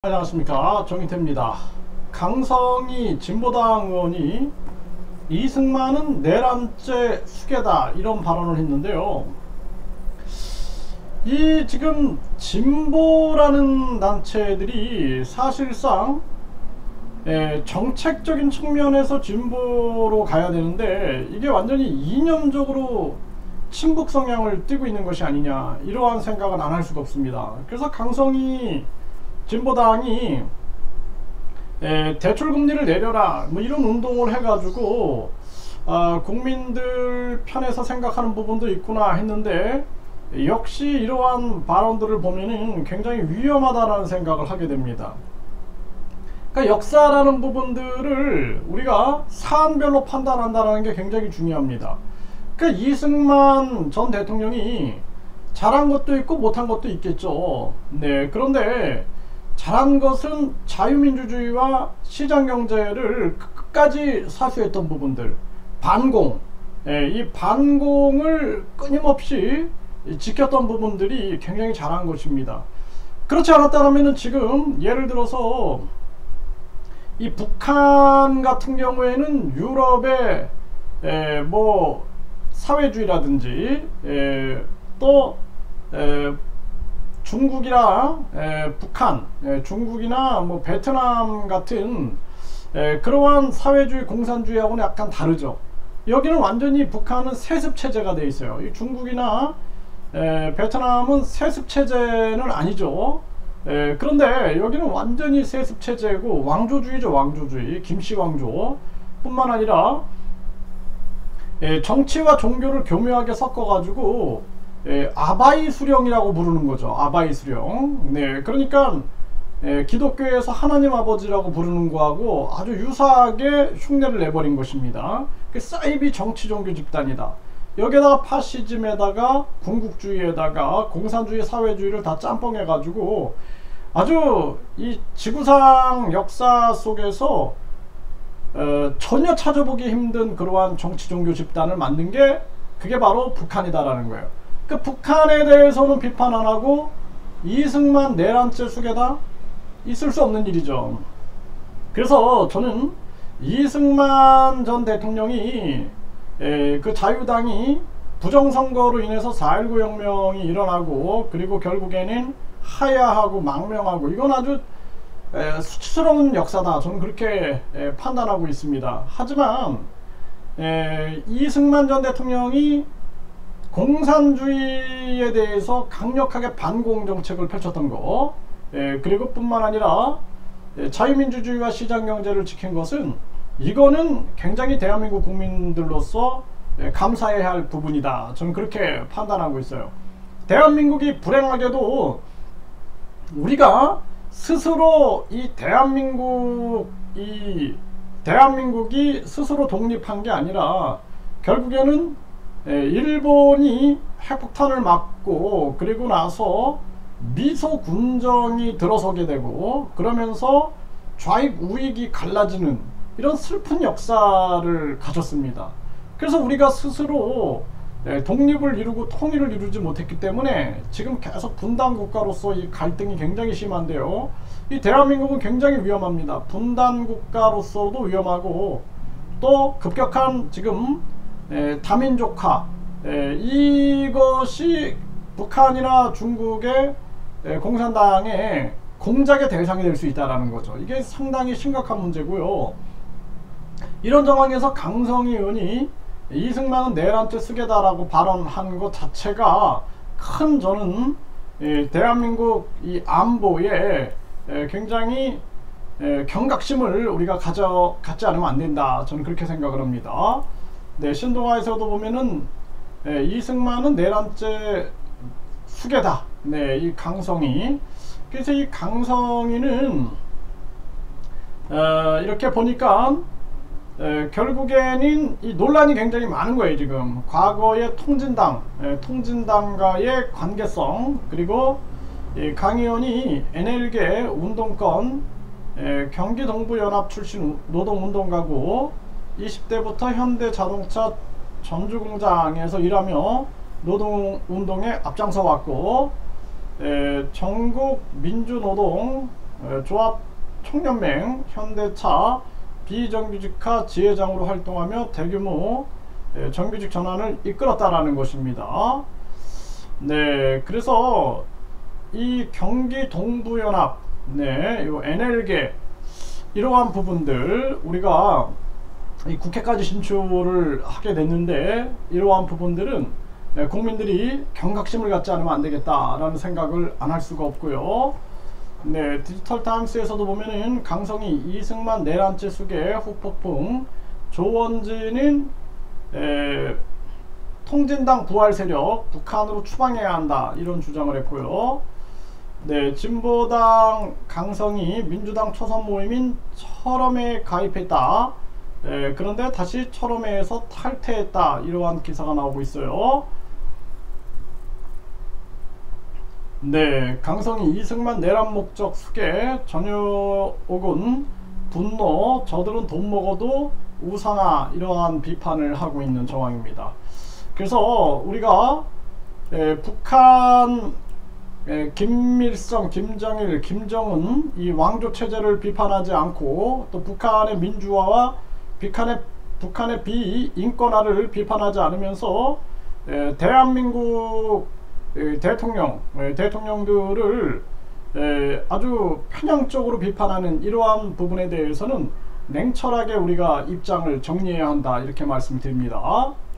안녕하십니까, 정인태입니다. 강성희 진보당 의원이 이승만은 내란죄 수괴다 이런 발언을 했는데요. 이 지금 진보라는 단체들이 사실상 정책적인 측면에서 진보로 가야 되는데 이게 완전히 이념적으로 친북 성향을 띠고 있는 것이 아니냐, 이러한 생각은 안 할 수가 없습니다. 그래서 강성희 진보당이 대출금리를 내려라 뭐 이런 운동을 해가지고 국민들 편에서 생각하는 부분도 있구나 했는데, 역시 이러한 발언들을 보면은 굉장히 위험하다라는 생각을 하게 됩니다. 그러니까 역사라는 부분들을 우리가 사안별로 판단한다는 게 굉장히 중요합니다. 그러니까 이승만 전 대통령이 잘한 것도 있고 못한 것도 있겠죠. 그런데 잘한 것은 자유민주주의와 시장경제를 끝까지 사수했던 부분들, 반공, 이 반공을 끊임없이 지켰던 부분들이 굉장히 잘한 것입니다. 그렇지 않았다면 지금 예를 들어서 이 북한 같은 경우에는 유럽의 뭐 사회주의라든지 또 중국이나 북한, 중국이나 뭐 베트남 같은 그러한 사회주의 공산주의하고는 약간 다르죠. 여기는 완전히 북한은 세습체제가 돼 있어요. 이 중국이나 베트남은 세습체제는 아니죠. 그런데 여기는 완전히 세습체제고 왕조주의죠. 왕조주의, 김씨왕조 뿐만 아니라 정치와 종교를 교묘하게 섞어가지고 아바이 수령이라고 부르는 거죠. 아바이 수령. 그러니까 기독교에서 하나님 아버지라고 부르는 거하고 아주 유사하게 흉내를 내버린 것입니다. 사이비 정치 종교 집단이다. 여기다가 파시즘에다가 군국주의에다가 공산주의 사회주의를 다 짬뽕해 가지고 아주 이 지구상 역사 속에서 전혀 찾아보기 힘든 그러한 정치 종교 집단을 만든 게 그게 바로 북한이다라는 거예요. 그 북한에 대해서는 비판 안 하고 이승만 내란죄 수괴다? 있을 수 없는 일이죠. 그래서 저는 이승만 전 대통령이 그 자유당이 부정선거로 인해서 4.19 혁명이 일어나고 그리고 결국에는 하야하고 망명하고, 이건 아주 수치스러운 역사다, 저는 그렇게 판단하고 있습니다. 하지만 이승만 전 대통령이 공산주의에 대해서 강력하게 반공 정책을 펼쳤던 거, 그리고 뿐만 아니라 자유민주주의와 시장경제를 지킨 것은, 이거는 굉장히 대한민국 국민들로서 감사해야 할 부분이다, 저는 그렇게 판단하고 있어요. 대한민국이 불행하게도 우리가 스스로 대한민국이 스스로 독립한 게 아니라 결국에는 일본이 핵폭탄을 맞고 그리고 나서 미소 군정이 들어서게 되고 그러면서 좌익 우익이 갈라지는 이런 슬픈 역사를 가졌습니다. 그래서 우리가 스스로 독립을 이루고 통일을 이루지 못했기 때문에 지금 계속 분단 국가로서 이 갈등이 굉장히 심한데요. 이 대한민국은 굉장히 위험합니다. 분단 국가로서도 위험하고 또 급격한 지금 다민족화, 이것이 북한이나 중국의 공산당의 공작의 대상이 될 수 있다는 거죠. 이게 상당히 심각한 문제고요. 이런 상황에서 강성희 의원이 이승만은 내란죄 수괴다라고 발언한 것 자체가 큰, 저는 대한민국 이 안보에 굉장히 경각심을 우리가 갖지 않으면 안 된다, 저는 그렇게 생각을 합니다. 신동아에서도 보면은 이승만은 내란죄 수괴다, 이 강성희. 그래서 이 강성희는 이렇게 보니까 결국에는 이 논란이 굉장히 많은 거예요. 지금 과거의 통진당과의 관계성, 그리고 강 의원이 NL계 운동권 경기동부연합 출신 노동운동가고 20대부터 현대자동차 전주공장에서 일하며 노동운동에 앞장서 왔고 전국 민주노동 조합 총연맹 현대차 비정규직화 지회장으로 활동하며 대규모 정규직 전환을 이끌었다라는 것입니다. 네, 그래서 이 경기 동부연합, 네, 요 NL계 이러한 부분들 우리가 이 국회까지 진출을 하게 됐는데 이러한 부분들은 국민들이 경각심을 갖지 않으면 안 되겠다라는 생각을 안 할 수가 없고요. 네, 디지털타임스에서도 보면은 강성희, 이승만, 내란죄 수계, 후폭풍, 조원진은 통진당 부활 세력 북한으로 추방해야 한다 이런 주장을 했고요. 네, 진보당 강성희 민주당 초선 모임인 철험에 가입했다. 그런데 다시 철험회에서 탈퇴했다 이러한 기사가 나오고 있어요. 네, 강성희 이승만 내란 목적 수계 전효옥은 분노 저들은 돈 먹어도 우상화 이러한 비판을 하고 있는 정황입니다. 그래서 우리가 북한 김일성, 김정일, 김정은 이 왕조 체제를 비판하지 않고 또 북한의 민주화와 북한의 비인권화를 비판하지 않으면서 대한민국 대통령들을 아주 편향적으로 비판하는 이러한 부분에 대해서는 냉철하게 우리가 입장을 정리해야 한다 이렇게 말씀드립니다.